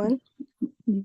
1।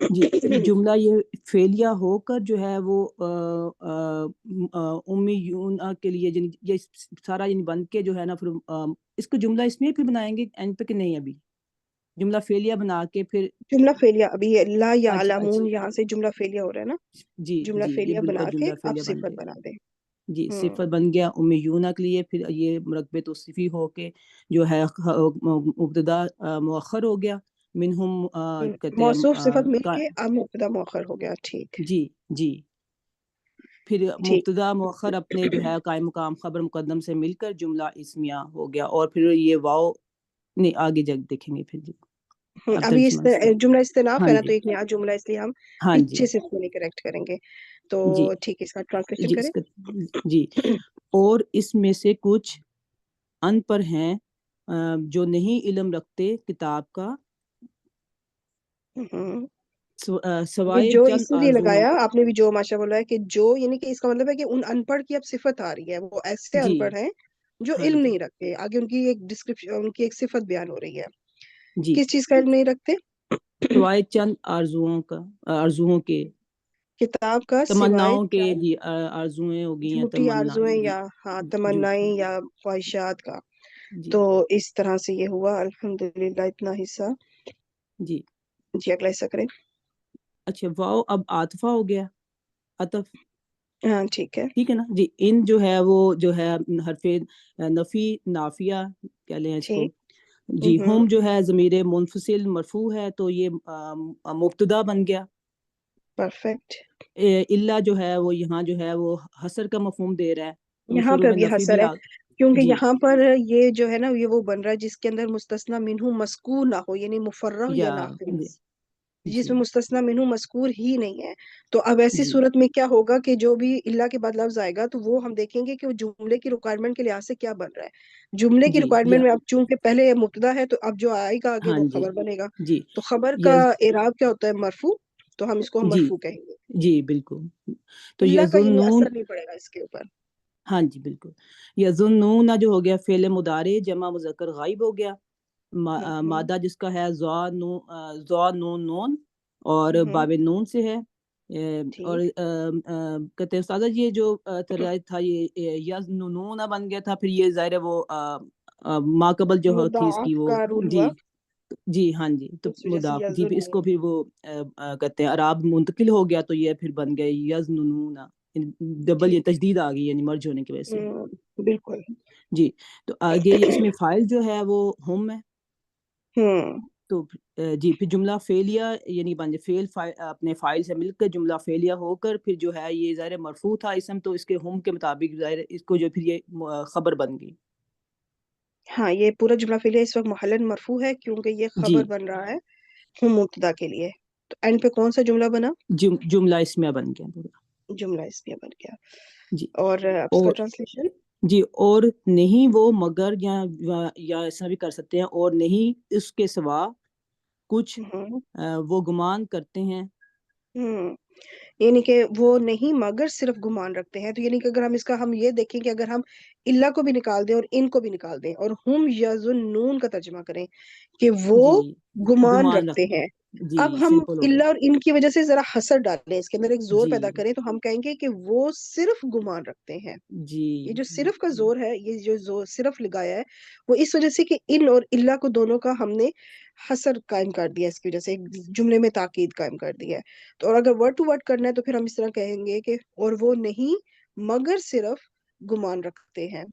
جی جملہ یہ فعلیہ ہو کر جو ہے وہ امی یونا کے لیے یہ سارا یعنی بن کے جو ہے نا، پھر اس کو جملہ اس میں پھر بنائیں گے اینڈ پہ کہ نہیں؟ ابھی جملہ فعلیہ بنا کے پھر جملہ فعلیہ ابھی لا اچھا یعلمون اچھا یہاں سے جملہ فعلیہ ہو رہا ہے نا، جی جملہ جی یہ فعلیہ بالکل بنا کے جملہ اب فعلیہ بن صفت گیا. بنا دیں. جی ہوں صفت بن گیا ام یونا کے لیے، پھر یہ مرکب توصیفی ہو کے جو ہے مبتدا مؤخر ہو گیا. منہم کہتے ہیں موصوف صفت مل کے اب مبتدا مؤخر ہو گیا. ٹھیک جی جی پھر ٹھیک. مبتدا مؤخر اپنے جو ہے قائم مقام خبر مقدم سے مل کر جملہ اسمیہ ہو گیا. اور پھر یہ واو نہیں آگے جگ دیکھیں گے پھر جی اب ابھی ترجمہ سے. جملہ استئناف ہاں ہے نا، جی تو ایک نیا جملہ، اس لیے ہم ہاں جی پیچھے سے اس کو نہیں کریکٹ کریں گے. تو جی ٹھیک ہے، اس کا ٹرانسلیشن جی کریں. اس کا جی. اور اس میں سے کچھ ان پر ہیں جو نہیں علم رکھتے کتاب کا ہوں. یہ سوائے جو چند اسی لیے آرزوؤں. لگایا آپ نے بھی، جو ماشاء بولا ہے کہ جو، یعنی کہ اس کا مطلب ہے کہ ان ان پڑھ کی اب صفت آ رہی ہے، وہ ایسے ان جی پڑھ ہیں جو ہاں علم جی نہیں رکھتے. آگے ان کی ایک ڈسکرپشن، ان کی ایک صفت بیان ہو رہی ہے. جی کس چیز کا علم نہیں رکھتے؟ سوائے چند آرزوؤں کے کتاب کا سوائے تمناؤں کے. جی آرزویں ہو گئی یا جھوٹی تمنا. آرزویں جی یا ہاں جھوٹی. تمنائیں یا خواہشات کا. جی تو اس طرح سے یہ ہوا. الحمدللہ اتنا حصہ. جی جی اگلا حصہ کریں. اچھا واو اب عاطفہ ہو گیا، عطف. ہاں ٹھیک ہے. ٹھیک ہے نا جی. ان جو ہے وہ جو ہے حرف نفی نافیہ کہہ لیں اس کو. ٹھیک. جی ہوں ہم جو ہے ضمیر منفصل مرفوع ہے تو یہ مبتدا بن گیا. پرفیکٹ. الا جو ہے وہ یہاں جو ہے وہ حسر کا مفہوم دے رہا ہے، تو یہاں حروف پہ بھی نفی حسر بھی ہے، کیونکہ جی یہاں پر یہ جو ہے نا، یہ وہ بن رہا ہے جس کے اندر مستثنی منہ مذکور نہ ہو، یعنی مفرغ یا یا ناقص، جس جی میں مستثنی منہ مذکور ہی نہیں ہے. تو اب ایسی جی صورت میں کیا ہوگا کہ جو بھی اللہ کے بعد لفظ آئے گا تو وہ ہم دیکھیں گے کہ وہ جملے کی ریکوائرمنٹ کے لحاظ سے کیا بن رہا ہے. جملے کی جی ریکوائرمنٹ یا میں اب چونکہ پہلے یہ مبتدا ہے، تو اب جو آئے گا آگے ہاں وہ جی خبر بنے گا. جی تو خبر کا یز اعراب کیا ہوتا ہے؟ مرفوع. تو ہم اس کو جی مرفوع کہیں گے. جی بالکل. تو اللہ کا یعنی یظنون. اثر نہیں پڑے گا اس کے اوپر. ہاں جی بالکل. یظنون جو ہو گیا فعل مضارع جمع مذکر غائب ہو گیا. ہوں مادہ جس کا ہے ضا نون نون اور ہوں باب نون سے ہے. اور ٹھیک. کہتے ہیں استاذہ یہ جو تھا یہ یظنون بن گیا تھا، پھر یہ ظاہر ہے وہ ماقبل جو تھی اس کی مضاعف وہ. کا رول جی ہوا، جی ہاں جی. تو اس وجہ سے مضاف جی اس کو یظنون. پھر وہ کہتے ہیں اعراب منتقل ہو گیا، تو یہ پھر بن گئے یظنون. ڈبل یہ ٹھیک. تجدید آ گئی یعنی مرج ہونے کی وجہ سے. بالکل. جی تو آگے اس میں فائل جو ہے وہ ہم ہے. ہوں تو جی پھر جملہ فعلیہ یعنی بن فعل اپنے فائل سے مل کر جملہ فعلیہ ہو کر پھر جو ہے یہ ظاہر مرفوع تھا اسم، تو اس کے ہم کے مطابق ظاہر اس کو جو پھر یہ خبر بن گئی. ہاں، یہ پورا جملہ فعلیہ اس وقت محلاً مرفوع ہے کیونکہ یہ جی خبر بن رہا ہے ہم مبتدا کے لیے. تو اینڈ پہ کون سا جملہ بنا؟ جملہ اسمیہ بن گیا پورا. جملہ اسمیہ بن گیا. جی اور اب اس کا اور ٹرانسلیشن. جی اور نہیں وہ مگر یا ایسا بھی کر سکتے ہیں اور نہیں اس کے سوا کچھ ہوں وہ گمان کرتے ہیں. ہوں یعنی کہ وہ نہیں مگر صرف گمان رکھتے ہیں. تو یعنی کہ اگر ہم اس کا ہم یہ دیکھیں کہ اگر ہم اللہ کو بھی نکال دیں اور ان کو بھی نکال دیں اور ہم یظنون کا ترجمہ کریں کہ جی وہ گمان گمان رکھتے رکھتے ہیں. ہیں. جی اب ہم سمپل ہو گیا. اللہ اور ان کی وجہ سے ذرا حسر ڈالیں، اس کے اندر ایک زور جی پیدا کریں، تو ہم کہیں گے کہ وہ صرف گمان رکھتے ہیں. جی یہ جو صرف کا زور ہے، یہ جو زور صرف لگایا ہے، وہ اس وجہ سے کہ ان اور اللہ کو دونوں کا ہم نے حصر قائم کر دیا، اس کی وجہ سے ایک جملے میں تاکید قائم کر دی ہے. تو اور اگر ورڈ ٹو ورڈ کرنا ہے تو پھر ہم اس طرح کہیں گے کہ اور وہ نہیں مگر صرف گمان رکھتے ہیں،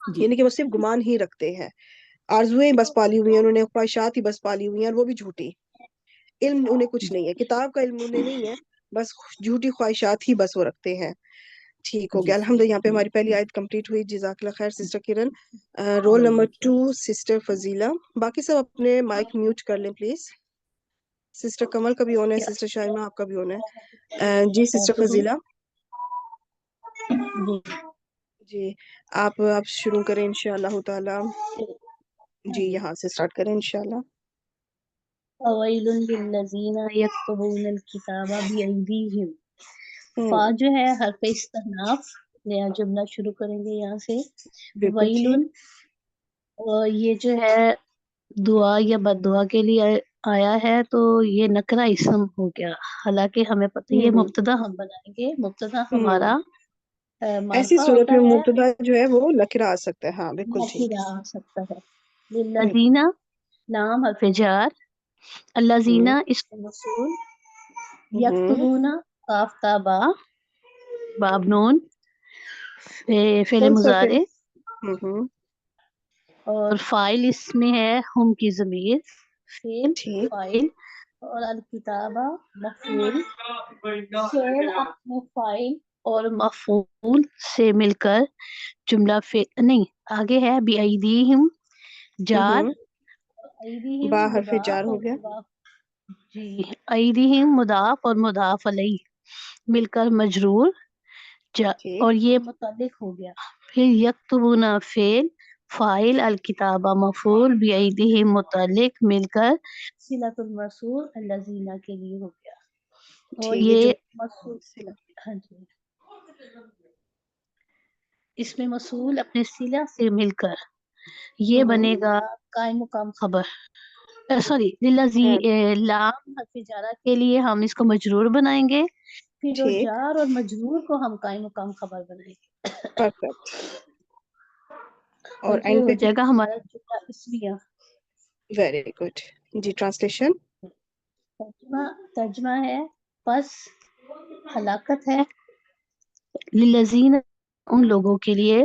جی یعنی کہ وہ صرف گمان ہی رکھتے ہیں. آرزویں بس پالی ہوئی ہیں انہوں نے، خواہشات ہی بس پالی ہوئی ہیں، اور وہ بھی جھوٹی. علم انہیں کچھ نہیں ہے، کتاب کا علم انہیں نہیں ہے، بس جھوٹی خواہشات ہی بس وہ رکھتے ہیں. ٹھیک ہو جی گیا الحمد للہ. یہاں پہ ہماری پہلی آیت کمپلیٹ ہوئی. جزاک اللہ خیر sister Kiran. Roll number 2 sister Fazila. باقی سب اپنے مائک میوٹ کر لیں پلیز. سسٹر کمل کا بھی ہونا ہے، سسٹر شائمہ آپ کا بھی ہونا ہے. جی سسٹر فضیلہ. جی آپ شروع کریں انشاءاللہ تعالی. جی یہاں سے سٹارٹ کریں انشاءاللہ. فویل للذین یکتبون الکتاب بأیدیہم. فا ہوں جو ہے حرف استئناف، نیا جملہ شروع کریں گے یہاں سے. بالکل ویل، ٹھیک. اور یہ جو ہے دعا یا بد دعا کے لیے آیا ہے تو یہ نکرہ اسم ہو گیا، حالانکہ ہمیں پتہ یہ مبتدا ہم بنائیں گے، مبتدا ہمارا ایسی معرفہ صورت ہوتا میں ہے، مبتدا جو ہے وہ نکرہ آ سکتا ہے. ہاں بالکل ٹھیک. نکرہ آ سکتا ہے. بالکل. للذین لام حرف جار، الذین اسم موصول، یکتبون کاف تا با، باب نون، فعل کون سا مضارع، ہوں اور فاعل اس میں ہے ہم کی ضمیر، فعل ٹھیک. فاعل، اور الکتابہ مفعول. فعل اپنے فاعل اور مفعول سے مل کر جملہ نہیں آگے ہے بِأَیْدِیہم جار، ایدیہم با حرف جار مضاف ہو اور گیا. مضاف، جی ایدیہم مضاف اور مضاف علیہ مل کر مجرور، ٹھیک. اور یہ متعلق ہو گیا. پھر یکتبون فعل، فاعل، الکتابہ مفعول، بِأَیْدِیہم متعلق مل کر صلۃ الموصول الذین کے لیے ہو گیا. اور ٹھیک. یہ جو موصول، ہاں جی، اس میں موصول اپنے صلہ سے مل کر یہ بنے گا قائم مقام خبر. سوری للذی، لام حرف جارہ کے لیے ہم اس کو مجرور بنائیں گے، پھر اور ٹھیک. جار اور مجرور کو ہم قائم مقام خبر بنائیں گے، پرفیکٹ. اور اور یہ اینڈ ہو پہ جائے گا ہمارا جملہ اسمیہ. Very good. جی ٹرانسلیشن. ترجمہ ہے پس ہلاکت ہے للذین ان لوگوں کے لیے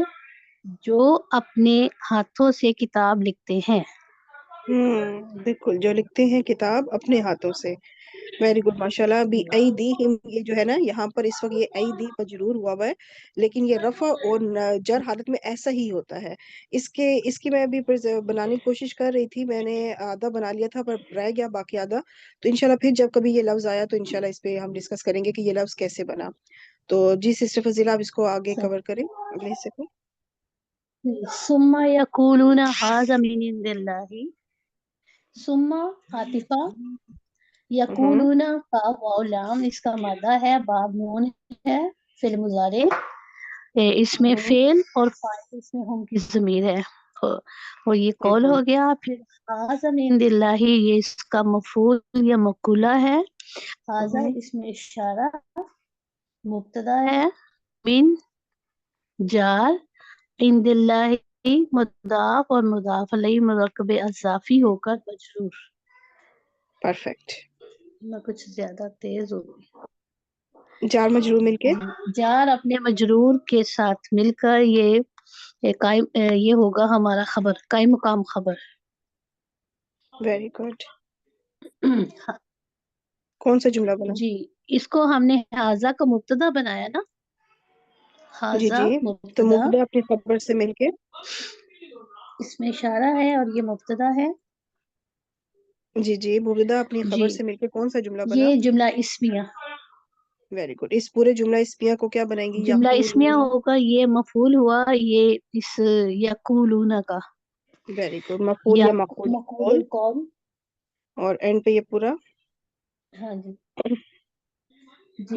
جو اپنے ہاتھوں سے کتاب لکھتے ہیں. بالکل، جو لکھتے ہیں کتاب اپنے ہاتھوں سے. ویری گڈ ماشاء اللہ. بھی ایدیہم، یہ جو ہے نا یہاں پر اس وقت یہ ایدی مجرور ہوا ہوا ہے، لیکن یہ رفع اور جر حالت میں ایسا ہی ہوتا ہے. اس کی میں ابھی بنانے کی کوشش کر رہی تھی، میں نے آدھا بنا لیا تھا پر رہ گیا باقی آدھا. تو انشاءاللہ پھر جب کبھی یہ لفظ آیا تو انشاءاللہ اس پہ ہم ڈسکس کریں گے کہ یہ لفظ کیسے بنا. تو جی سسٹر فضیلہ آپ اس کو آگے کور کریں اگلے حصے کو. ثم یقولون ھذا من عند اللہ، ثم عاطفہ، یقولون کاف واو لام اس کا مادہ ہے، باب نون ہے، فعل مضارع، اس میں فعل اور فاعل اس میں ہم کی ضمیر ہے، اور یہ قول ہو گیا. پھر ھذا من عند اللہ، یہ اس کا مفعول یا مقولہ ہے. ھذا اس میں اشارہ مبتدا ہے، من جار، عند اللہ مضاف اور مضاف علیہ مرکب اضافی ہو کر مجرور. پرفیکٹ. میں کچھ زیادہ تیز ہو گئی. جار مجرور مل کے جار اپنے مجرور کے ساتھ مل کر یہ قائم، یہ ہوگا ہمارا خبر، قائم مقام خبر. Very good. کون سا جملہ بنا؟ جی اس کو ہم نے ھذا کا مبتدا بنایا نا، جی ھذا جی. تو مبتدا، مبتدا اپنی خبر سے مل کے. اس میں اشارہ ہے اور یہ مبتدا ہے. جی جی. مبتدا اپنی جی خبر سے مل کے کون سا جملہ بنا؟ یہ جملہ اسمیہ، ویری گڈ. اس پورے جملہ اسمیہ کو کیا بنائیں گی؟ جملہ اسمیہ ہوگا، یہ مفعول ہوا یہ اس یقولون کا، ویری گڈ. مفعول یا یا مقول مقول قول. القول. اور اینڈ پہ یہ پورا. ہاں جی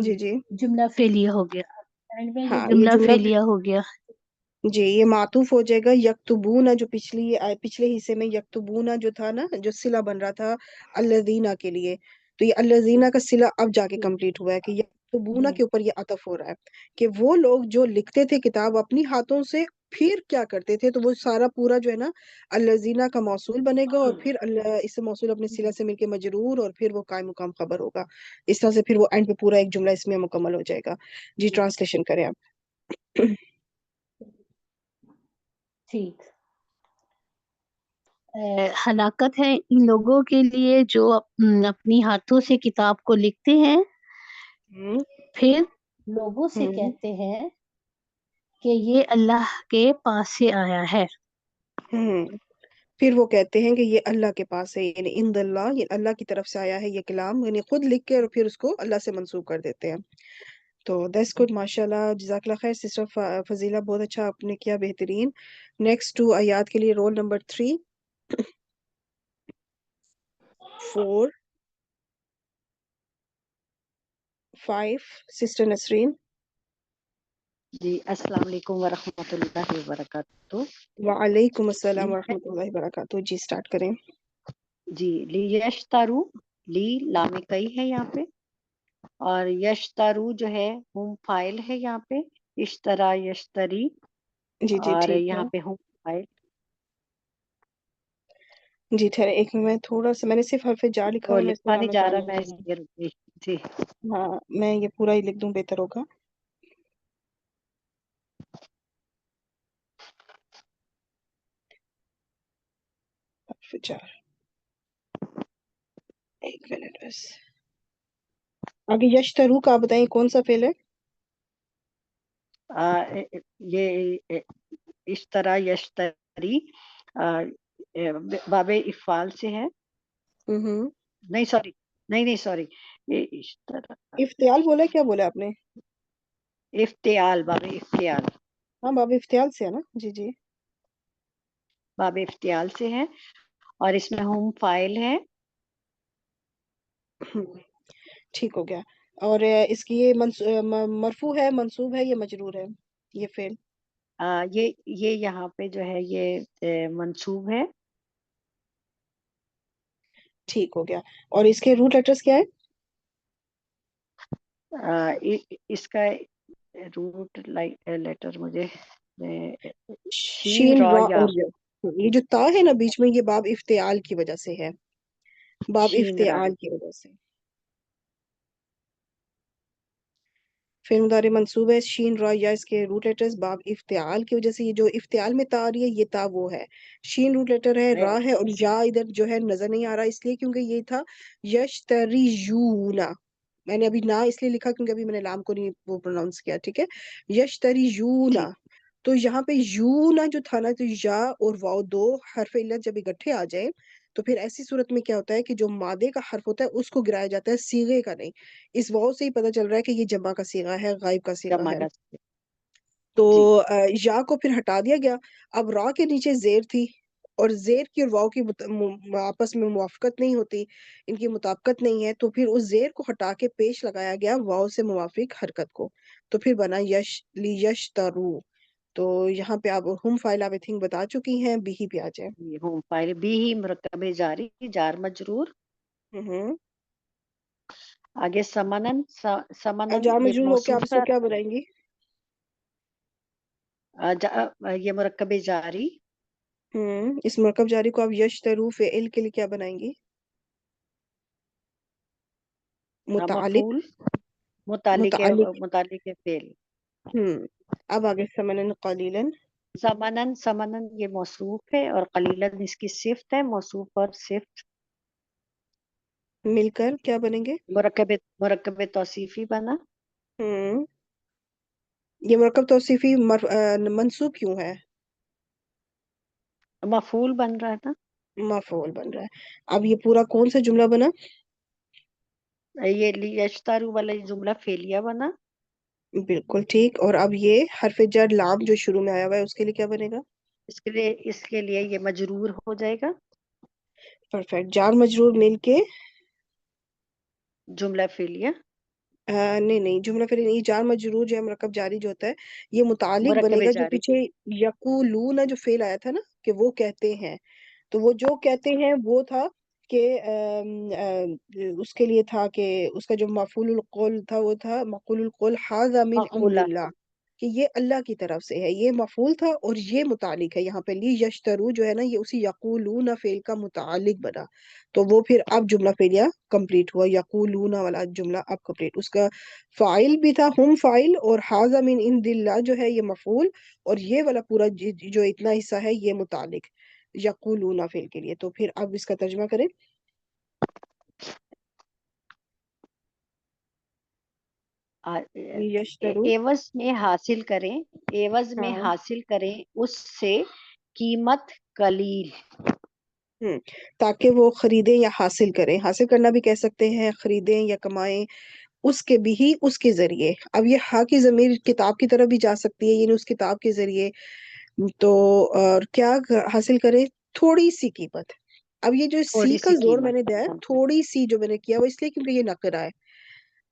جی جی. جملہ فعلیہ ہو گیا، اینڈ میں یہ ہاں یہ جملہ جملہ فعلیہ ہو گیا. جی یہ معطوف ہو جائے گا یکتبون، جو پچھلے حصے میں یکتبون جو تھا نا، جو صلہ بن رہا تھا الذین کے لیے، تو یہ الذین کا صلہ اب جا کے کمپلیٹ ہوا ہے کہ یکتبون کے اوپر یہ عطف ہو رہا ہے کہ وہ لوگ جو لکھتے تھے کتاب اپنی ہاتھوں سے، پھر کیا کرتے تھے. تو وہ سارا پورا جو ہے نا الذین کا موصول بنے گا، اور پھر اس سے موصول اپنے صلہ سے مل کے مجرور، اور پھر وہ قائم مقام خبر ہوگا. اس طرح سے پھر وہ اینڈ پہ پورا ایک جملہ اس میں مکمل ہو جائے گا. جی ٹرانسلیشن کریں آپ. ٹھیک. ہلاکت ہے ان لوگوں کے لیے جو اپنی ہاتھوں سے کتاب کو لکھتے ہیں، پھر لوگوں سے کہتے ہیں کہ یہ اللہ کے پاس سے آیا ہے. پھر وہ کہتے ہیں کہ یہ اللہ کے پاس ہے، یعنی عند اللہ، یہ اللہ کی طرف سے آیا ہے یہ کلام، یعنی خود لکھ کے اور پھر اس کو اللہ سے منسوب کر دیتے ہیں. تو دیٹس گڈ ماشاء اللہ. جزاک اللہ خیر سسٹر فضیلہ، بہت اچھا آپ نے کیا، بہترین. نیکسٹ 2 آیات کے لیے رول نمبر 3 4 5 سسٹر نسرین. جی السلام علیکم ورحمۃ اللہ وبرکاتہ. وعلیکم السلام ورحمۃ اللہ وبرکاتہ. جی سٹارٹ کریں. جی لیشترو، لی لام کئی ہے یہاں پہ، اور یشترو جو ہے ہم فائل ہے یہاں پہ، اشترا یشتری، جی جی اور ٹھیک ہے. یہاں پہ ہم فائل. جی ٹھہرے ایک میں تھوڑا سا، میں نے صرف حرف جا لکھا وہ ہوا ہے، میں اس کو لکھا نہیں علامت جا ڈال رہا، میں لیتی اس ہوں. لیے رک گئی. جی ہاں میں یہ پورا ہی لکھ دوں بہتر ہوگا. حرف جار، ایک منٹ بس. آگے یشترو کا آپ بتائیں کون سا فعل ہے؟ یہ اشترا یشتری باب افعال سے ہے. ہوں. نہیں سوری، نہیں سوری، یہ اشترا افتعال بولا کیا بولا آپ نے؟ افتعال، باب افتعال، ہاں باب افتعال سے ہے نا. جی جی باب افتعال سے ہے، اور اس میں ہم فائل ہے. ٹھیک ہو گیا. اور اس کی یہ مرفوع ہے، منصوب ہے، یہ مجرور ہے یہ فعل؟ یہ یہاں پہ جو ہے یہ منصوب ہے. ٹھیک ہو گیا. اور اس کے روٹ لیٹرز کیا ہے؟ اس کا روٹ لیٹر مجھے شین شین را را یا اور یا. یہ جو تا ہے نا بیچ میں، یہ باب افتعال کی وجہ سے ہے، باب شین را. افتعال کی وجہ سے. فعل مضارع منصوب ہے، شین را یا اس کے روٹ لیٹرز باب افتعال کی وجہ سے. یہ جو افتعال میں تا آ رہی ہے یہ تا وہ ہے، شین روٹ لیٹر ہے، را ہے، اور یا ادھر جو ہے نظر نہیں آ رہا اس لیے کیونکہ یہ تھا یشتریجونا. میں نے ابھی نہ اس لیے لکھا کیونکہ ابھی میں نے لام کو نہیں وہ پروناؤنس کیا. ٹھیک ہے، یشتریجونا. ٹھیک. تو یہاں پہ یونا جو تھا نا، تو یا اور واؤ دو حرف علت جب اکٹھے آ جائیں تو پھر ایسی صورت میں کیا ہوتا ہے کہ جو مادے کا حرف ہوتا ہے اس کو گرایا جاتا ہے، صیغے کا نہیں. اس واؤ سے ہی پتہ چل رہا ہے کہ یہ جمع کا صیغہ ہے، غائب کا صیغہ جمع ہے. کا. تو جی یا کو پھر ہٹا دیا گیا. اب را کے نیچے زیر تھی، اور زیر کی اور واؤ کی آپس میں موافقت نہیں ہوتی، ان کی مطابقت نہیں ہے، تو پھر اس زیر کو ہٹا کے پیش لگایا گیا واؤ سے موافق حرکت کو، تو پھر بنا یش لی یش ترو. تو یہاں پہ آپ ہم فائل آپ تھنک بتا چکی ہیں، بھی ہی پہ آ جائیں. ہم فائل بھی ہی مرکب جاری، جار مجرور. ہوں. آگے سمنن، اب سمنن جا یہ مجرور ہو کے آپ موصوف اس کو ہے. کیا بنائیں گی؟ یہ مرکب جاری. اس مرکب جاری کو آپ یش ترو فعل کے لیے کیا بنائیں گی؟ متعلق. مفعول، متعلق متعلق. متعلق فعل. اب آگے سمنن قلیلاً. سمنن، سمنن یہ موصوف ہے، اور قلیلاً اس کی صفت ہے، موصوف اور صفت مل کر کیا بنیں گے؟ مرکب توصیفی بنا. ہوں. یہ مرکب توصیفی منصوب کیوں ہے؟ مفعول بن رہا تھا. مفعول بن رہا ہے. اب یہ پورا کون سا جملہ بنا؟ یہ لیشترو والا جملہ فعلیہ بنا. بالکل ٹھیک. اور اب یہ حرف جر لام جو شروع میں آیا ہوا ہے اس کے لیے کیا بنے گا؟ اس کے لیے یہ مجرور ہو جائے گا. پرفیکٹ. جار مجرور مل کے جملہ فعلیہ. نہیں جملہ پھر نہیں، جار مجرور جو ہے مرکب جاری جو ہوتا ہے یہ متعلق بنے مرکب گا جو جاری. پیچھے یقولون جو فعل آیا تھا نا کہ وہ کہتے ہیں، تو وہ جو کہتے ہیں وہ تھا کہ اس کے لیے تھا کہ اس کا جو مفعول القول تھا وہ تھا مقول القول ھذا من عند مقولہ. اللہ، کہ یہ اللہ کی طرف سے ہے. یہ مفعول تھا اور یہ متعلق ہے. یہاں پہ لی یشترو جو ہے نا یہ اسی یقولون فعل کا متعلق بنا، تو وہ پھر اب جملہ فعلیہ کمپلیٹ ہوا. یقولون والا جملہ اب کمپلیٹ. اس کا فائل بھی تھا ہم فائل، اور ھذا من عند اللہ جو ہے یہ مفعول، اور یہ والا پورا جو اتنا حصہ ہے یہ متعلق یقولون فعل کے لیے. تو پھر اب اس کا ترجمہ کریں. یشترو. عوض میں حاصل کریں، عوض میں ہاں. حاصل کریں اس سے قیمت قلیل. تاکہ وہ خریدیں یا حاصل کریں. حاصل کرنا بھی کہہ سکتے ہیں، خریدیں یا کمائیں، اس کے بھی ہی اس کے ذریعے. اب یہ ہا کی ضمیر کتاب کی طرف بھی جا سکتی ہے، یعنی اس کتاب کے ذریعے. تو اور کیا حاصل کریں؟ تھوڑی سی قیمت. اب یہ جو سی تھوڑی کا سی زور میں نے قیمت. دیا ہے، تھوڑی سی جو میں نے کیا وہ اس لیے کیونکہ یہ نقرہ ہے،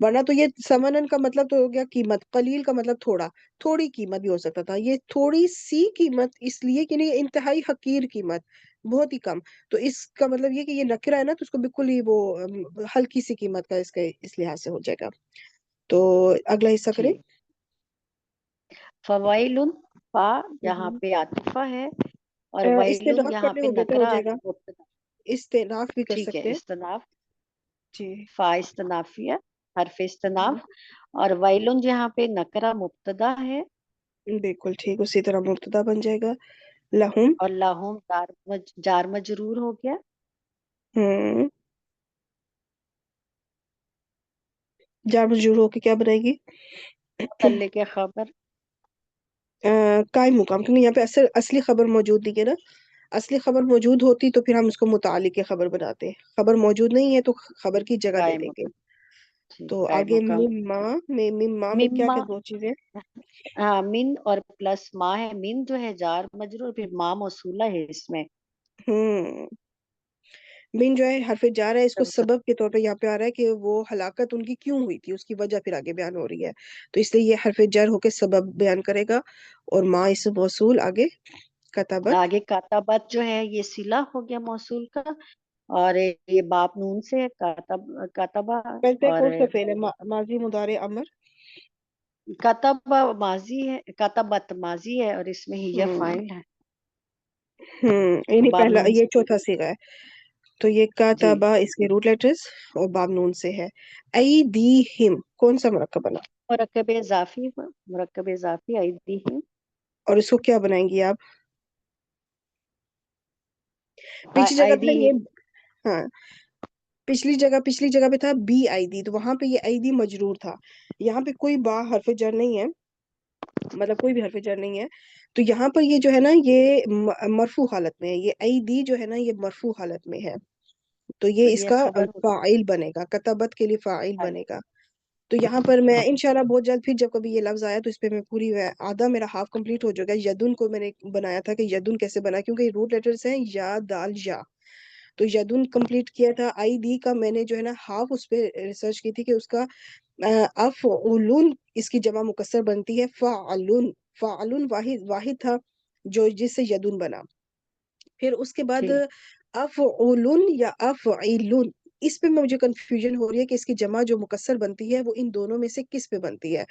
ورنہ تو یہ سمنن کا مطلب تو ہو گیا قیمت، قلیل کا مطلب تھوڑا، تھوڑی قیمت بھی ہو سکتا تھا. یہ تھوڑی سی قیمت اس لیے کہ نہیں انتہائی حقیر قیمت، بہت ہی کم. تو اس کا مطلب یہ کہ یہ نکرہ ہے نا، تو اس کو بالکل ہی وہ ہلکی سی قیمت کا اس کے اس لحاظ سے ہو جائے گا. تو اگلا حصہ کریں. جی. فوائلن، فا یہاں پہ عاطفہ ہے اور ویلن استناف یہاں کرنے پہ ہو بیٹا ہو نکرہ جائے گا. مبتدا. استناف بھی کر ٹھیک ہے، سکتے ہیں. استناف، جی. فا استنافیہ، حرف استناف، اور ویلن یہاں پہ نکرہ مبتدا ہے بالکل ٹھیک، اسی طرح مبتدا بن جائے گا. لہم. اور لہم جار مجرور ہو گیا. ہوں. جار مجرور ہو کے کیا بنائے گی؟ متعلق خبر. قائم مقام، کیونکہ یہاں پہ اصلی خبر موجود نہیں ہے نا. اصلی خبر موجود ہوتی تو پھر ہم اس کو متعلق خبر بناتے. خبر موجود نہیں ہے تو خبر کی جگہ لے قائم لیں گے. مقام. جی، تو قائم آگے مقام. مما میں کیا مما، کیا دو چیزیں؟ ہاں، من اور پلس ما ہے. من جو ہے جار مجرور، پھر ما موصولہ ہے اس میں. ہوں. من جو ہے حرف جار ہے، اس کو سبب کے طور پہ یہاں پہ آ رہا ہے کہ وہ ہلاکت ان کی کیوں ہوئی تھی، اس کی وجہ پھر آگے بیان ہو رہی ہے. تو اس لیے یہ حرف جر ہو کے سبب بیان کرے گا. اور ما اس موصول آگے کتابت. آگے کاتبت جو ہے یہ صلہ ہو گیا موصول کا، اور یہ باپ نون سے ہے کاتبہ. پہلے اور کون سا فعل ہے؟ ماضی مضارع امر. کاتبہ ماضی ہے، کاتبت ماضی ہے، اور اس میں ہی یہ ہوں. فاعل ہے. یعنی باب پہلا نون یہ سے. چوتھا صیغہ ہے. تو یہ جی، کاتبہ اس کے روٹ لیٹرز اور باب نون سے ہے. ایدیہم کون سا مرکب بنا؟ مرکب اضافی، مرکب اضافی ایدیہم. اور اس کو کیا بنائیں گی آپ؟ پچھلی جگہ پہ ایدیہم. یہ، ہاں پچھلی جگہ پہ تھا بی آئی دی، تو وہاں پہ یہ آئی دی مجرور تھا. یہاں پہ کوئی با حرف جر نہیں ہے، مطلب کوئی بھی حرف جر نہیں ہے. تو یہاں پر یہ جو ہے نا یہ مرفوع حالت میں ہے. یہ ای دی جو ہے نا یہ مرفوع حالت میں ہے. تو تو یہ اس یہ کا خبر فاعل بنے گا، کتبت کے لیے فاعل ہے. بنے گا. تو یہاں پر میں انشاءاللہ بہت جلد پھر جب کبھی یہ لفظ آیا تو اس پہ میں پوری آدھا میرا ہاف کمپلیٹ ہو جائے گا. یدن کو میں نے بنایا تھا کہ یدن کیسے بنا، کیونکہ روٹ لیٹرز ہیں یا دال یا. تو یدن کمپلیٹ کیا تھا. آئی دی کا میں نے جو ہے نا ہاف اس پہ ریسرچ کی تھی کہ اس کا افعلن اس کی جمع مکسر بنتی ہے فعلن. فعلن واحد تھا جو جس سے یدن بنا. پھر اس کے بعد ٹھیک. افعلن یا افعلن، اس پہ مجھے کنفیوژن ہو رہی ہے کہ اس کی جمع جو مکسر بنتی ہے وہ ان دونوں میں سے کس پہ بنتی ہے.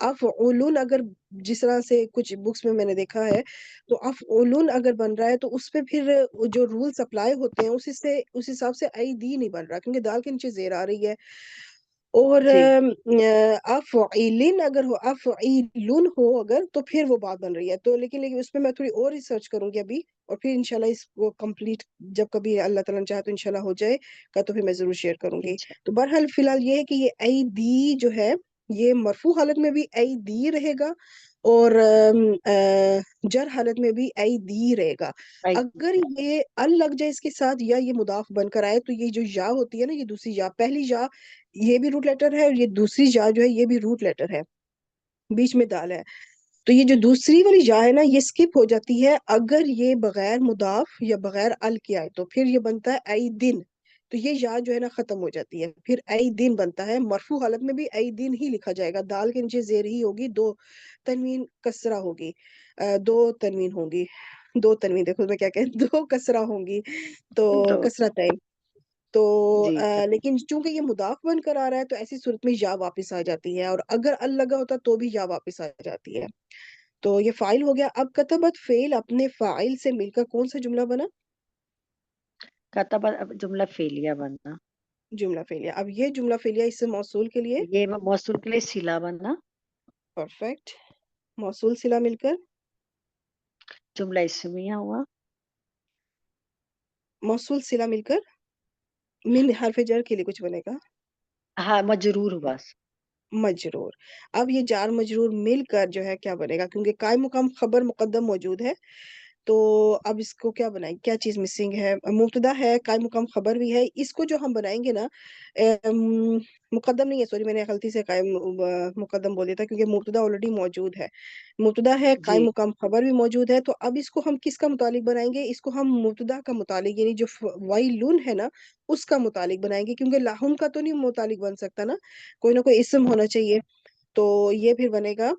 افعلن اگر جس طرح سے کچھ بکس میں نے دیکھا ہے تو افعلن اگر بن رہا ہے تو اس پہ پھر جو رولز اپلائی ہوتے ہیں اس حساب سے ای دی نہیں بن رہا، کیونکہ دال کے نیچے زیر آ رہی ہے. اور جی، افعلن اگر ہو، افعلن ہو اگر، تو پھر وہ بات بن رہی ہے. تو لیکن اس پہ میں تھوڑی اور ریسرچ کروں گی ابھی، اور پھر انشاءاللہ اس کو کمپلیٹ جب کبھی اللہ تعالیٰ نے چاہا تو انشاءاللہ ہو جائے گا تو پھر میں ضرور شیئر کروں گی. تو بہرحال فی الحال یہ ہے کہ یہ ای دی جو ہے یہ مرفوع حالت میں بھی ای دی رہے گا اور جر حالت میں بھی ای دی رہے گا. اگر یہ ال لگ جائے اس کے ساتھ یا یہ مضاف بن کر آئے تو یہ جو یا ہوتی ہے نا، یہ دوسری یا، پہلی یا یہ بھی روٹ لیٹر ہے اور یہ دوسری یا جو ہے یہ بھی روٹ لیٹر ہے، بیچ میں دال ہے. تو یہ جو دوسری والی یا ہے نا یہ سکپ ہو جاتی ہے اگر یہ بغیر مضاف یا بغیر ال کے آئے، تو پھر یہ بنتا ہے ای دن. تو یہ یا جو ہے نا ختم ہو جاتی ہے، پھر ای دن بنتا ہے. مرفوع حالت میں بھی ای دن ہی لکھا جائے گا. دال کے نیچے زیر ہی ہوگی، دو تنوین کسرہ ہوگی، دو تنوین ہوگی، دو تنوین دیکھو میں کیا کہہ، دو کسرہ ہوں گی تو تو کسرہ تین. تو جی، لیکن چونکہ یہ مضاف بن کر آ رہا ہے تو ایسی صورت میں یا واپس آ جاتی ہے، اور اگر ال لگا ہوتا تو بھی یا واپس آ جاتی ہے. تو یہ فاعل ہو گیا. اب کتبت فعل اپنے فاعل سے مل کر کون سا جملہ بنا؟ کاتبہ جملہ فعلیہ بننا. جملہ فعلیہ. اب یہ جملہ فعلیہ اس سے موصول کے لیے یہ موصول کے لیے صلہ بننا. پرفیکٹ. موصول صلہ مل کر جملہ اسمیہ ہوا. موصول صلہ مل کر من حرف جر کے لیے کچھ بنے گا. ہاں، مجرور ہوا. مجرور. اب یہ جار مجرور مل کر جو ہے کیا بنے گا، کیونکہ قائم مقام خبر مقدم موجود ہے. تو اب اس کو کیا بنائیں، کیا چیز مسنگ ہے؟ مبتدا ہے، قائم مقام خبر بھی ہے. اس کو جو ہم بنائیں گے نا مقدم نہیں ہے، سوری میں نے غلطی سے قائم مقدم بول دیا تھا، کیونکہ مبتدا آلریڈی موجود ہے. مبتدا ہے، جی، قائم مقام خبر بھی موجود ہے. تو اب اس کو ہم کس کا متعلق بنائیں گے؟ اس کو ہم مبتدا کا متعلق، یعنی جو ویلن ہے نا اس کا متعلق بنائیں گے، کیونکہ لاہم کا تو نہیں متعلق بن سکتا نا، کوئی نہ کوئی اسم ہونا چاہیے. تو یہ پھر بنے گا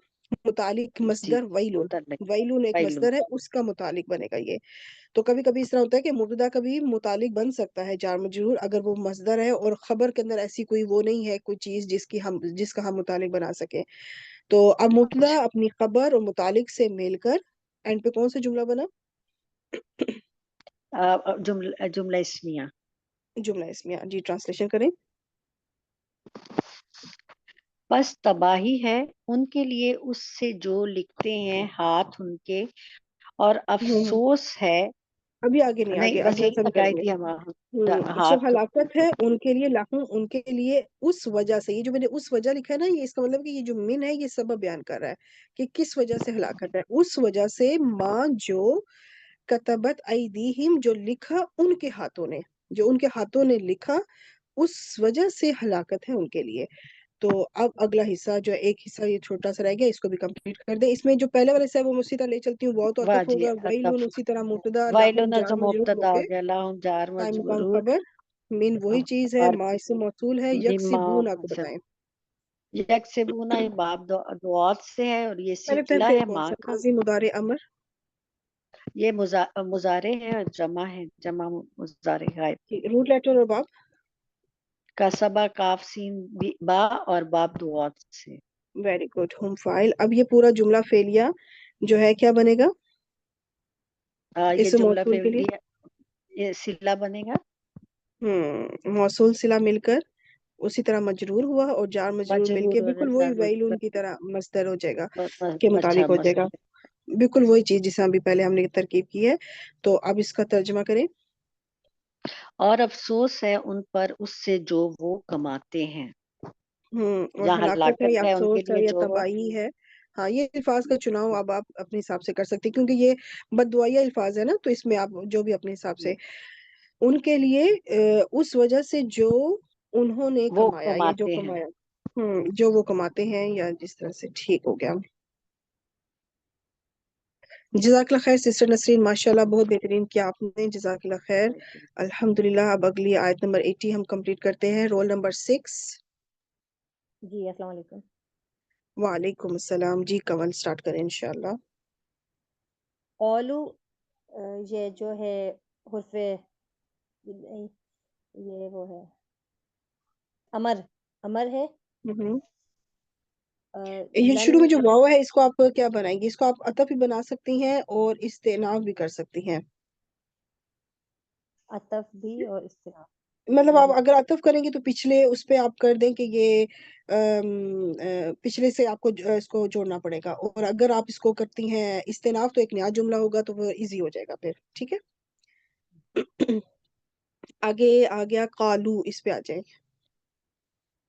متعلق جی، مصدر ویلون. متعلق ویلون ایک فعل. مصدر ہے، اس کا متعلق بنے گا یہ. تو کبھی کبھی اس طرح ہوتا ہے کہ مبتدا کبھی متعلق بن سکتا ہے جار مجرور اگر وہ مصدر ہے اور خبر کے اندر ایسی کوئی وہ نہیں ہے کوئی چیز جس کا ہم متعلق بنا سکیں. تو اب مبتدا اپنی خبر اور متعلق سے مل کر اینڈ پہ کون سا جملہ بنا؟ جملہ اسمیہ. جملہ اسمیہ. جی ٹرانسلیشن کریں. بس تباہی ہے ان کے لیے اس سے جو لکھتے ہیں ہاتھ ان کے، اور افسوس ہے. ابھی آگے نہیں، نہیں آگے بس اگلا یہی سب تک کریں آئی گے. تھی ہم. سو ہاتھ ہلاکت ہے ان کے لیے لاہوں ان کے لیے اس وجہ سے. یہ جو میں نے اس وجہ لکھا ہے نا، یہ اس کا مطلب کہ یہ جو من ہے یہ سبب بیان کر رہا ہے کہ کس وجہ سے ہلاکت ہے. اس وجہ سے ماں جو کتبت ایدیہم جو لکھا ان کے ہاتھوں نے، جو ان کے ہاتھوں نے لکھا اس وجہ سے ہلاکت ہے ان کے لیے. تو اب اگلا حصہ جو ایک حصہ یہ چھوٹا سا رہ گیا اس کو بھی کمپلیٹ کر دیں. اس میں جو پہلے والے سے ہے وہ اسی طرح لے چلتی ہوں. واو تو عطف واجی ہوگا، ویلون اسی طرح مبتدا، لاہم وائلون جار جو مجرور ہو مبتدا ہو کے گیا، لاہم جار قائم مقام مجرور، خبر. من وہی چیز ہے، اور ما اسم موصول ہے. یکسبون آپ کو بتائیں یکسبونا یہ باب دعات سے ہے، اور یہ پہلے سلہ فعل ہے کون ماں سا؟ کا. ماضی، مضارع، امر. یہ مضارع ہے اور جمع ہے، جمع مضارع غائب. روٹ لیٹر اور باب. کسبہ کاف سین با اور باب دعات سے. Very good. ہم فائل. اب یہ پورا جملہ فعلیہ جو ہے کیا بنے گا یہ اسم جملہ موصول کے لیے؟ فعلی ہے، یہ سلہ بنے گا. موصول صلہ مل کر اسی طرح مجرور ہوا اور جار مجرور مل کے مجرور بالکل اور وہی ویلون کی طرح مصدر ہو جائے گا کے اچھا مطابق ہو جائے گا. مصدر. بالکل وہی چیز جسے ابھی پہلے ہم نے ترکیب کی ہے. تو اب اس کا ترجمہ کریں. اور افسوس ہے ان پر اس سے جو وہ کماتے ہیں. اور جہاں ہلاکت ہے یا ہلاکت ہے ان کے افسوس ہے لیے یا جو وہ. تباہی ہے. ہاں یہ الفاظ کا چناؤ اب آپ اپنے حساب سے کر سکتے ہیں کیونکہ یہ بددعائیہ الفاظ ہے نا، تو اس میں آپ جو بھی اپنے حساب سے ان کے لیے اس وجہ سے جو انہوں نے وہ کمایا یا جو کماتے ہیں. کمایا جو وہ کماتے ہیں یا جس طرح سے. ٹھیک ہو گیا. جزاک اللہ خیر سسٹر نسرین، ماشاء اللہ بہت بہترین کیا آپ نے. جزاک اللہ خیر. الحمدللہ. اب اگلی آیت نمبر 80 ہم کمپلیٹ کرتے ہیں. Roll number 6. جی السلام علیکم. وعلیکم السلام. جی کون سٹارٹ کریں انشاءاللہ. قولو یہ جو ہے حرف یہ وہ ہے امر ہے. یہ لن شروع میں جو واو ہے اس کو آپ کیا بنائیں گے؟ اس کو آپ عطف بھی بنا سکتی ہیں اور استئناف بھی کر سکتی ہیں. عطف بھی اور استناف. مطلب آپ اگر عطف کریں گے تو پچھلے اس پہ آپ کر دیں کہ یہ پچھلے سے آپ کو اس کو جوڑنا پڑے گا، اور اگر آپ اس کو کرتی ہیں استئناف تو ایک نیا جملہ ہوگا تو وہ ایزی ہو جائے گا پھر. ٹھیک ہے. آگے آ گیا قالو، اس پہ آ جائیں.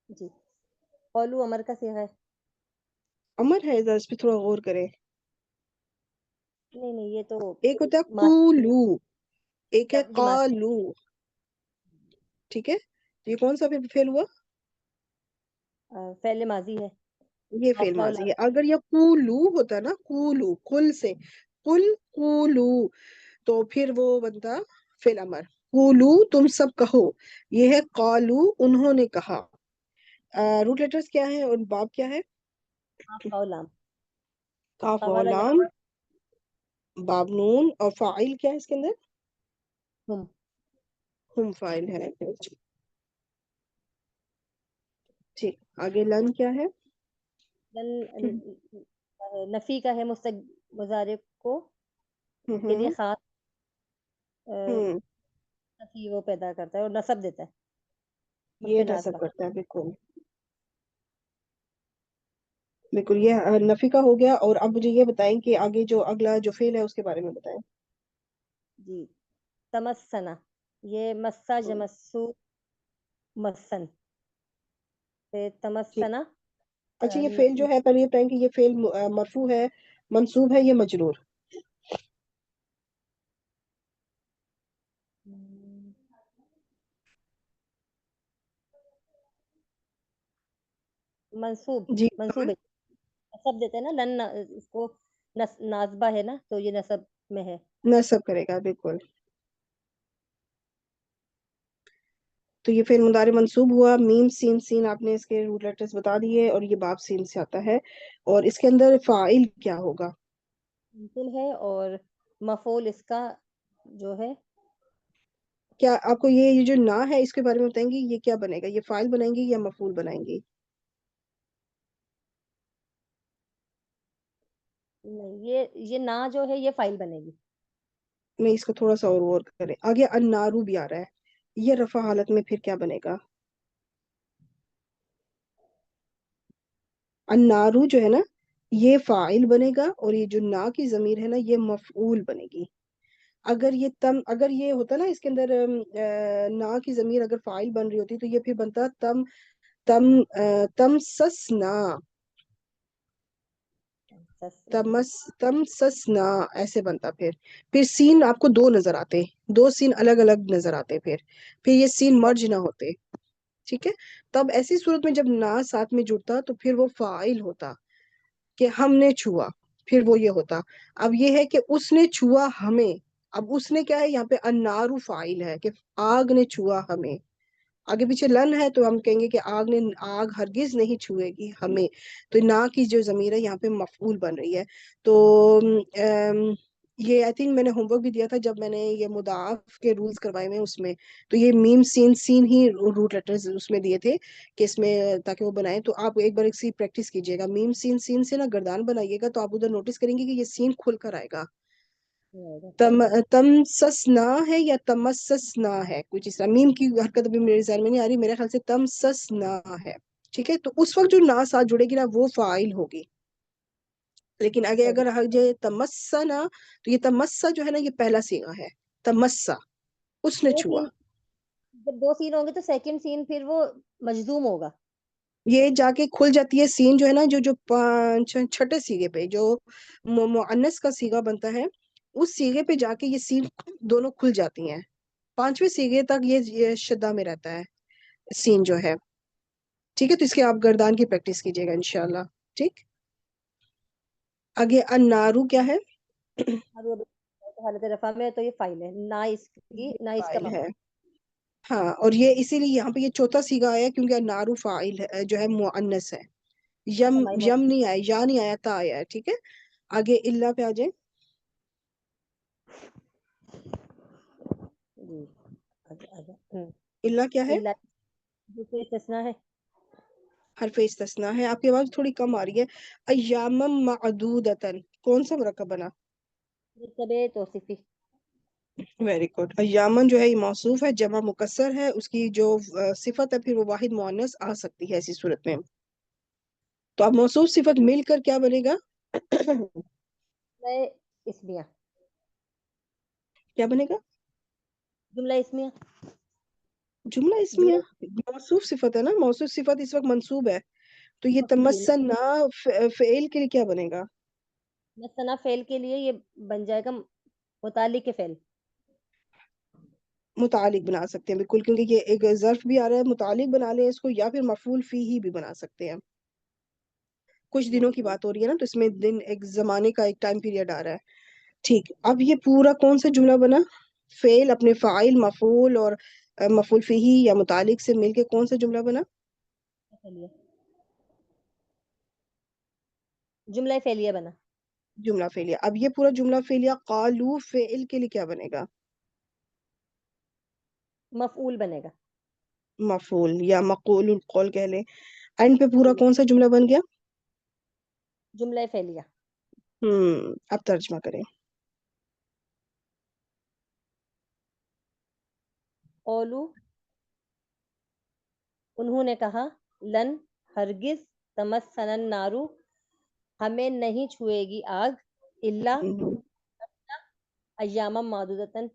جی قولو امر کا صیغہ ہے. امر ہے، ذرا اس پہ تھوڑا غور کریں. نہیں یہ تو ایک ہوتا ہے ماضی قولو، ایک ہے جی ماضی قالو. ٹھیک ہے. تو یہ کون سا پھر فعل ہوا؟ فعل ماضی ہے. یہ فعل ماضی ہے. اگر یہ قولو ہوتا نا، قولو قل سے قل قولو، تو پھر وہ بنتا فعل امر. قولو تم سب کہو. یہ ہے قالو انہوں نے کہا. روٹ لیٹرز کیا ہیں اور باب کیا ہے؟ لام کاف واو والا لام باب نون. اور فاعل کیا ہے اس کے اندر؟ ہم فاعل ہے. ٹھیک. آگے لن کیا ہے؟ نفی کا ہے مضارع کو کے لیے خاص نفی وہ پیدا کرتا ہے اور نصب دیتا ہے. یہ نصب کرتا ہے. بالکل بالکل یہ نفی کا ہو گیا. اور اب مجھے یہ بتائیں کہ آگے جو اگلا جو فعل ہے اس کے بارے میں بتائیں. جی تمسنا، یہ مسا جمسو مسن سے تمسنا. اچھا یہ فعل جو ہے پہلے یہ بتائیں کہ یہ فعل مرفوع ہے، منصوب ہے، یہ مجرور؟ منصوب جی منصوب ہے. نصب دیتے ہیں نا، لن اس کو ناسبہ ہے نا تو یہ نصب میں ہے. نصب کرے گا. بالکل. تو یہ فعل مضارع منصوب ہوا. میم سین سین آپ نے اس کے روٹ لیٹرز بتا دیے اور یہ باب سین سے آتا ہے. اور اس کے اندر فاعل کیا ہوگا؟ ممکن ہے اور مفعول اس کا جو ہے کیا آپ کو یہ جو نا ہے اس کے بارے میں بتائیں گی یہ کیا بنے گا؟ یہ فاعل بنائیں گی یا مفعول بنائیں گی؟ نہیں، یہ نا جو ہے یہ فائل بنے گی. نہیں، اس کو تھوڑا سا اور کریں. آگے النارو بھی آ رہا ہے، یہ رفع حالت میں پھر کیا بنے گا؟ النارو جو ہے نا یہ فاعل بنے گا، اور یہ جو نا کی ضمیر ہے نا یہ مفعول بنے گی. اگر یہ ہوتا نا اس کے اندر نا کی ضمیر اگر فاعل بن رہی ہوتی تو یہ پھر بنتا تم سسنا، تم سسنا ایسے بنتا. پھر سین آپ کو دو نظر آتے، دو سین الگ الگ نظر آتے. پھر یہ سین مرج نہ ہوتے. ٹھیک ہے، تب ایسی صورت میں جب نا ساتھ میں جڑتا تو پھر وہ فاعل ہوتا کہ ہم نے چھوا، پھر وہ یہ ہوتا. اب یہ ہے کہ اس نے چھوا ہمیں. اب اس نے کیا ہے یہاں پہ النارو فاعل ہے کہ آگ نے چھوا ہمیں. آگے پیچھے لن ہے تو ہم کہیں گے کہ آگ ہرگز نہیں چھوئے گی ہمیں. تو نا کی جو ضمیر ہے یہاں پہ مفعول بن رہی ہے. تو یہ آئی تھنک میں نے ہوم ورک بھی دیا تھا جب میں نے یہ مضاعف کے رولز کروائے ہوئے اس میں. تو یہ میم سین ہی روٹ لیٹرز اس میں دیے تھے کہ اس میں تاکہ وہ بنائیں. تو آپ ایک بار ایک سی پریکٹس کیجیے گا. میم سین سے نا گردان بنائیے گا تو آپ ادھر نوٹس کریں گے کہ یہ سین کھل کر آئے گا. تم سسنا ہے یا تمسسنا ہے، کچھ اس طرح. میم کی حرکت ابھی میرے ذہن میں نہیں آ رہی، میرے خیال سے تم سسنا ہے. ٹھیک ہے، تو اس وقت جو نا ساتھ جڑے گی نا وہ فاعل ہوگی. لیکن آگے اگر آ جائے تمسا نا تو یہ تمسا جو ہے نا یہ پہلا صیغہ ہے. تمسا اس نے چھوا. جب دو سین ہوں گے تو سیکنڈ سین پھر وہ مجزوم ہوگا. یہ جا کے کھل جاتی ہے سین جو ہے نا جو چھٹے سیغے پہ جو مؤنث کا سیغہ بنتا ہے اس سیغے پہ جا کے یہ سین دونوں کھل جاتی ہیں. پانچویں سیغے تک یہ شدہ میں رہتا ہے سین جو ہے. ٹھیک ہے، تو اس کے آپ گردان کی پریکٹس کیجیے گا انشاءاللہ. ٹھیک، آگے النارو کیا ہے؟ حالت رفع میں تو یہ فائل ہے، نہ اس کا فاعل ہے. ہاں، اور یہ اسی لیے یہاں پہ یہ چوتھا سیغہ آیا کیونکہ النارو فاعل ہے جو ہے مؤنث ہے. یم نہیں آیا، یا نہیں آیا، تا آیا ہے. ٹھیک ہے، آگے اللہ پہ آ جائیں. اللہ کیا ہے؟ دوسرے استثناء ہے. حرف استثناء ہے. آپ کی آواز تھوڑی کم آ رہی ہے. ایام معدودتن کون سا مرکب بنا؟ توصیفی. Very good. ایامن جو ہے یہ موصوف ہے، جمع مکسر ہے، اس کی جو صفت ہے پھر وہ واحد مؤنث آ سکتی ہے ایسی صورت میں. تو اب موصوف صفت مل کر کیا بنے گا؟ اسمیہ. کیا بنے گا؟ جملہ اسمیہ. جملہ اسمیہ موصوف صفت ہے نا. موصوف صفت اس وقت منصوب ہے تو یہ تمسنا فعل کے لیے کیا بنے گا؟ مثنا فعل کے لیے یہ بن جائے گا متعلق فعل. متعلق بنا سکتے ہیں بالکل، کیونکہ یہ ایک ظرف بھی آ رہا ہے. متعلق بنا لیں اس کو، یا پھر مفعول فی ہی بھی بنا سکتے ہیں. کچھ دنوں کی بات ہو رہی ہے نا تو اس میں دن ایک زمانے کا ایک ٹائم پیریڈ آ رہا ہے. ٹھیک، اب یہ پورا کون سا جملہ بنا؟ فعل اپنے فاعل مفعول اور مفعول فی ہی یا متعلق سے مل کے کون سا جملہ بنا؟ جملہ فعلیہ بنا. جملہ فعلیہ. اب یہ پورا جملہ فعلیہ قالو فعل کے لیے کیا بنے گا؟ مفعول بنے گا. مفعول یا مقول القول کہہ لیں. اینڈ پہ پورا کون سا جملہ بن گیا؟ جملہ فعلیہ. اب ترجمہ کریں. قولو انہوں نے کہا، لن ہرگز تمسنا النارو ہمیں نہیں چھوئے گی آگ، الا ایام معدودتن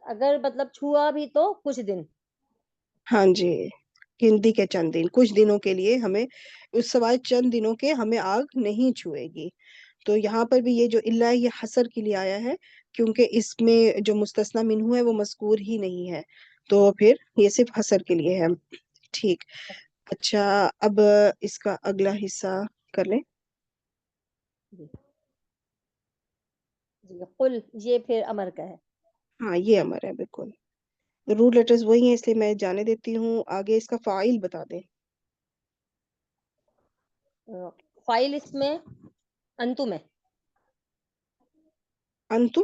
اگر مطلب چھوا بھی تو کچھ دن. ہاں جی، گنتی کے چند دن، کچھ دنوں کے لیے ہمیں، اس سوائے چند دنوں کے ہمیں آگ نہیں چھوئے گی. تو یہاں پر بھی یہ جو اللہ یہ حصر کے لیے آیا ہے کیونکہ اس میں جو مستثنی منہ ہے وہ مذکور ہی نہیں ہے، تو پھر یہ صرف حصر کے لیے ہے. ٹھیک، اچھا اب اس کا اگلا حصہ کر لیں. جی قل یہ پھر امر کا ہے. ہاں یہ امر ہے بالکل. روٹ لیٹرز وہی ہیں اس لیے میں جانے دیتی ہوں. آگے اس کا فاعل بتا دیں. فائل اس میں انتم ہے. انتم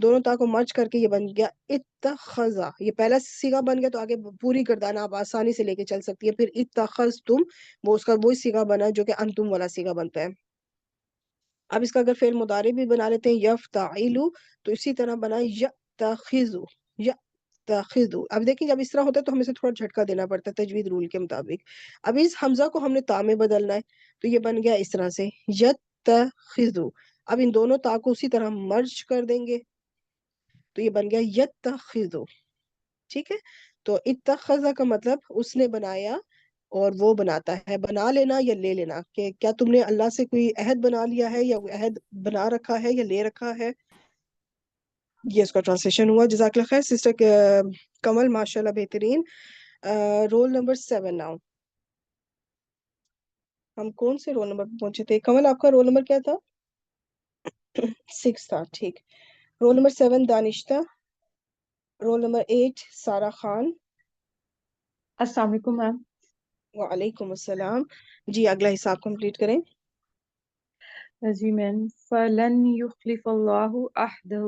دونوں تا کو مرج کر کے یہ بن گیا اتخذا. یہ پہلا سیگا بن گیا تو آگے پوری گردان آپ آسانی سے لے کے چل سکتی ہے. پھر اتخذتم وہ اس کا وہی سیگا بنا جو کہ انتم والا سیگا بنتا ہے. اب اس کا اگر فعل مضارع بھی بنا لیتے ہیں یفتعلو تو اسی طرح بنا یتخذو. یتخذو. اب دیکھیں جب اس طرح ہوتا ہے تو ہمیں سے تھوڑا جھٹکا دینا پڑتا ہے تجوید رول کے مطابق. اب اس حمزہ کو ہم نے تا میں بدلنا ہے تو یہ بن گیا اس طرح سے یتخذو. اب ان دونوں تا کو اسی طرح مرج کر دیں گے تو یہ بن گیا یتخذو. ٹھیک ہے. تو اتخذا کا مطلب اس نے بنایا اور وہ بناتا ہے. بنا لینا یا لے لینا کہ کیا تم نے اللہ سے کوئی عہد بنا لیا ہے یا عہد بنا رکھا ہے یا لے رکھا ہے. یہ اس کا ٹرانسلیشن ہوا. جزاک اللہ خیر سسٹر کمل ماشاء اللہ بہترین. Roll number 7 now. ہم کون سے رول نمبر پہ پہنچے تھے کمل؟ آپ کا رول نمبر کیا تھا؟ 6 تھا. ٹھیک. Roll number 7 دانشتہ. رول نمبر 8 سارا خان. السلام علیکم میم. وعلیکم السلام. جی اگلا حساب کمپلیٹ کریں. جی میم. فلن یخلف اللہ عہدہ.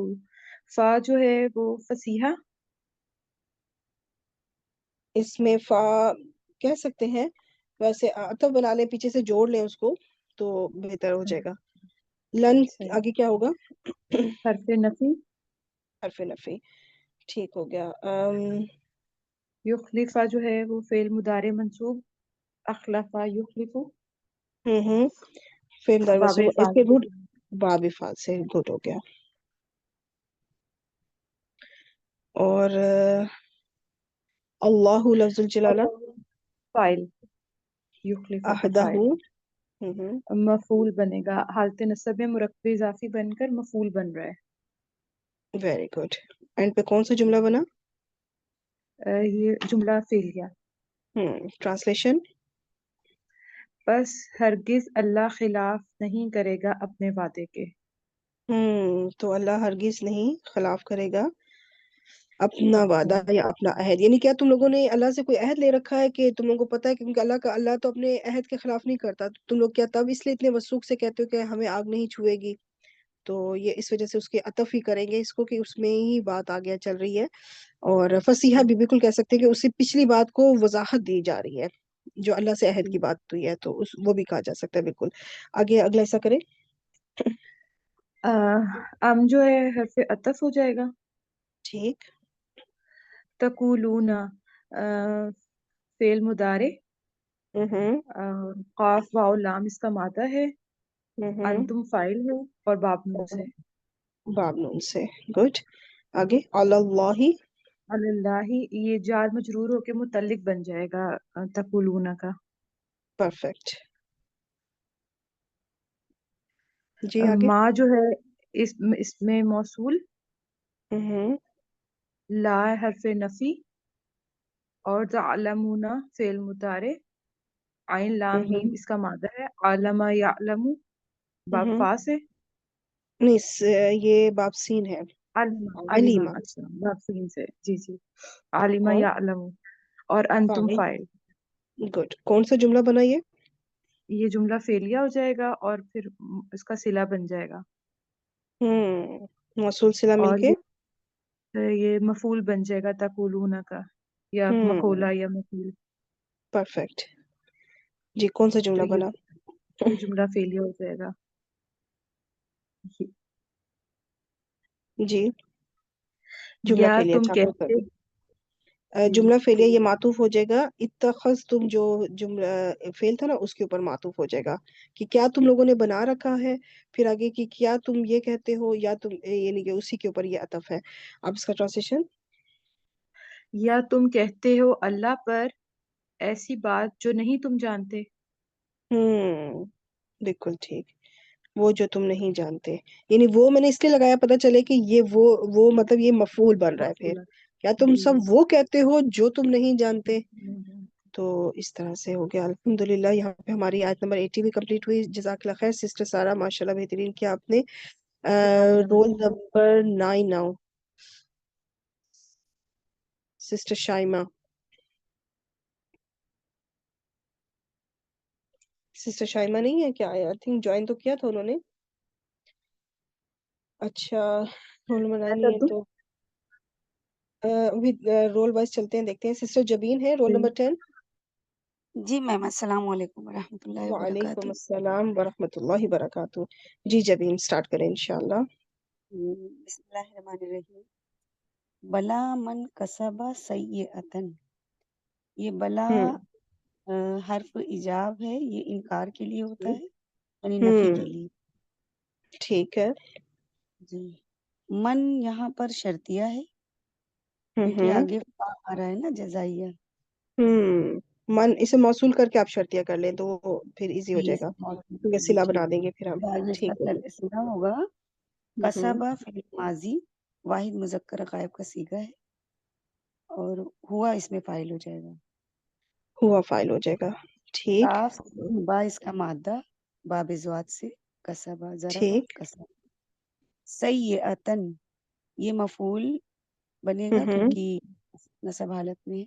فا جو ہے وہ فصیحہ. اس میں فا کہہ سکتے ہیں ویسے عطف بنا لیں پیچھے سے جوڑ لیں اس کو تو بہتر ہو جائے گا. لن صحیح. آگے کیا ہوگا؟ حرف نفی. حرف نفی. ٹھیک ہو گیا. یخلفہ جو ہے وہ فعل مضارع منصوب. اخلفہ یخلفو. ہوں فعل در باب منصوب اس فاعل کے سے. روٹ باب فعل سے گڈ ہو گیا. اور اللہ لفظ الجلالہ. فاعل. یخلفہ کا احدہ. فاعل. ہوں مفعول بنے گا. حالت نصب میں مرکب اضافی بن کر مفعول بن رہا ہے. Very good. اینڈ پہ کون سا جملہ بنا؟ یہ جملہ فعلیہ. ٹرانسلیشن. بس ہرگز اللہ خلاف نہیں کرے گا اپنے وعدے کے. تو اللہ ہرگز نہیں خلاف کرے گا اپنا وعدہ یا اپنا عہد. یعنی کیا تم لوگوں نے اللہ سے کوئی عہد لے رکھا ہے کہ تم لوگوں کو پتا ہے کیونکہ اللہ تو اپنے عہد کے خلاف نہیں کرتا. تم لوگ کیا تب اس لیے اتنے وثوق سے کہتے ہو کہ ہمیں آگ نہیں چھوئے گی؟ تو یہ اس وجہ سے اس کے عطف ہی کریں گے اس کو کہ اس میں ہی بات آگے چل رہی ہے. اور فصیحہ بھی بالکل کہہ سکتے ہیں کہ اس سے پچھلی بات کو وضاحت دی جا رہی ہے جو اللہ سے عہد کی بات ہوئی ہے تو وہ بھی کہا جا سکتا ہے. بالکل. آگے اگلا ایسا کریں. ام جو ہے حرف عطف ہو جائے گا. ٹھیک. تقولون فعل مضارع. قاف واو لام اس کا مادہ ہے. انتم فاعل ہے اور باب نون سے. باب نون سے. گڈ. آگے اللہ. اللہ یہ جار مجرور ہو کے متعلق بن جائے گا تقولون کا. پرفیکٹ. جی آگے. ما جو ہے اس میں موصول. لا حرف نفی اور تعلمون فعل مضارع. عین لام میم اس کا مادہ ہے. علم یعلم باب فا سے. نہیں یہ باب سین ہے. علیمہ. علیمہ. اچھا باب سین سے. جی جی. عالمہ اور یعلم اور انتم فاعل. فاعل. گڈ. کون سا جملہ بنا یہ؟ یہ جملہ فعلیہ ہو جائے گا اور پھر اس کا صلہ بن جائے گا. موصول صلہ مل اور کے. یہ مفعول بن جائے گا تقولون کا یا مقولہ یا مفعول. پرفیکٹ. جی کون سا تو جملہ بنا؟ یہ جملہ فعلیہ ہو جائے گا. جی جملہ یا فعلیہ. تم اچھا کہتے. جملہ فعلیہ یہ معطوف ہو جائے گا اتخذتم جو جملہ فعل تھا نا اس کے اوپر معطوف ہو جائے گا کہ کیا تم لوگوں نے بنا رکھا ہے. پھر آگے کی کیا تم یہ کہتے ہو یا تم یعنی کہ اسی کے اوپر یہ عطف ہے. اب اس کا ٹرانسلیشن. یا تم کہتے ہو اللہ پر ایسی بات جو نہیں تم جانتے. بالکل ٹھیک. وہ جو تم نہیں جانتے یعنی وہ میں نے اس لیے لگایا پتہ چلے کہ یہ وہ مطلب یہ مفعول بن رہا ہے. پھر مفعول. کیا تم جی سب جی. وہ کہتے ہو جو تم نہیں جانتے. تو اس طرح سے ہو گیا. الحمدللہ یہاں پہ ہماری آیت نمبر 80 بھی کمپلیٹ ہوئی. جزاک اللہ خیر سسٹر سارا ماشاءاللہ بہترین کیا آپ نے. Roll number 9 now. Sister Shaima. Sister Shaima نہیں ہے کیا؟ آئی تھنک جوائن تو کیا تھا انہوں نے. اچھا رول نمبر 9 میں نہیں کر ہے دوں؟ تو ابھی رول وائز چلتے ہیں، دیکھتے ہیں. سسٹر جبین ہے رول نمبر 10. جی میم، السلام علیکم ورحمۃ اللہ وعلیکم وبرکاتہ. السلام ورحمۃ اللہ وبرکاتہ. جی جبین سٹارٹ کریں انشاءاللہ. بسم اللہ الرحمن الرحیم. بلا من کسبہ سیئۃن. یہ بلا حرف ایجاب ہے، یہ انکار کے لیے ہوتا ہے، یعنی نفی کے لیے. ٹھیک ہے. جی. من یہاں پر شرطیہ ہے کیونکہ آگے فا آ رہا ہے نا، جزائیہ. من اسے موصول کر کے آپ شرطیہ کر لیں تو وہ پھر ایزی ہو جی جائے اس گا، کو موصول کیونکہ کر صلہ لیجیے. بنا دیں گے پھر ہم. بعد اس ٹھیک ہے. کا صلہ ہوگا کسبہ فعل ماضی، واحد مذکر غائب کا صیغہ ہے، اور ہوا اس میں فاعل ہو جائے گا. ہوا فائل ہو جائے گا. ٹھیک کاف با اس کا مادہ، باب زوات سے، کسبہ ضربہ ٹھیک. کسبہ. سیئۃن یہ مفعول بنے گا کیونکہ نصب حالت میں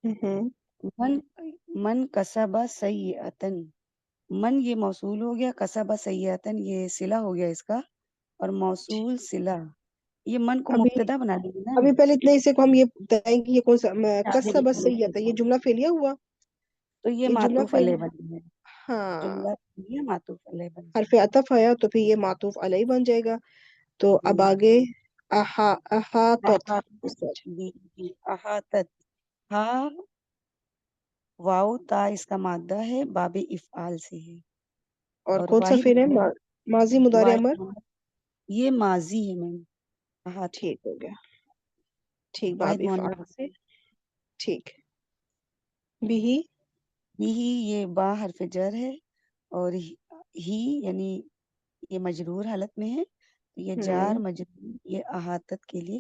ہے. من کسبہ سیئۃن، من یہ موصول ہو گیا، کسبہ سیئۃن یہ صلہ ہو گیا اس کا، اور موصول صلہ. یہ من کو ابھی مبتدا بنا لیں گے نا. ابھی پہلے اتنے حصے کو ہم یہ بتائیں کہ یہ کون سا آگے کسب لکھیں سیئت ہے، یہ جملہ فعلیہ ہوا. تو یہ یہ جملہ معطوف علیہ فعل، بن گیا. ہاں جملہ یہ معطوف علیہ بن حرف جائے عطف آیا تو پھر یہ معطوف علیہ بن جائے گا. تو اب گا. آگے احاطت. احاطت. ہاں واؤ تا اس کا مادہ ہے، باب افعال سے ہے، اور اور کون سا واحد فعل ہے؟ ماضی مضارع امر. یہ ماضی ہے میم. احاطت ٹھیک ہو گیا. ٹھیک باب واحد افعال مؤنث. سے. ٹھیک. بھی بھی یہ با حرف جر ہے، اور ہی یعنی یہ مجرور حالت میں ہے، تو یہ جار مجرور یہ احاطت کے لیے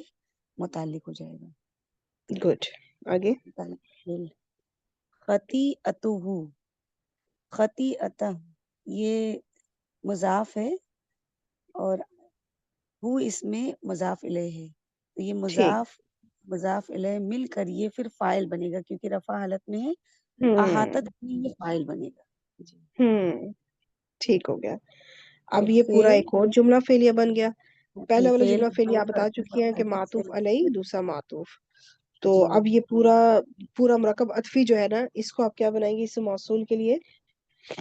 متعلق ہو جائے گا. گڈ. آگے خطیئتہ. خطیئتہ یہ مضاف ہے، اور ہو اس میں مضاف الیہ ہے، تو یہ ٹھیک. مضاف الیہ مل کر یہ پھر فاعل بنے گا کیونکہ رفع حالت میں ہے. احاطت یہ فاعل بنے گا. جی. ٹھیک ہو گیا. اب اور یہ پورا فعل ایک اور جملہ فعلیہ بن گیا. پہلا والا فعل جملہ فعلیہ آپ بتا چکی ہیں کہ معطوف علیہ، دوسرا معطوف. تو جی اب یہ پورا مرکب عطفی جو ہے نا، اس کو آپ کیا بنائیں گے اس موصول کے لیے؟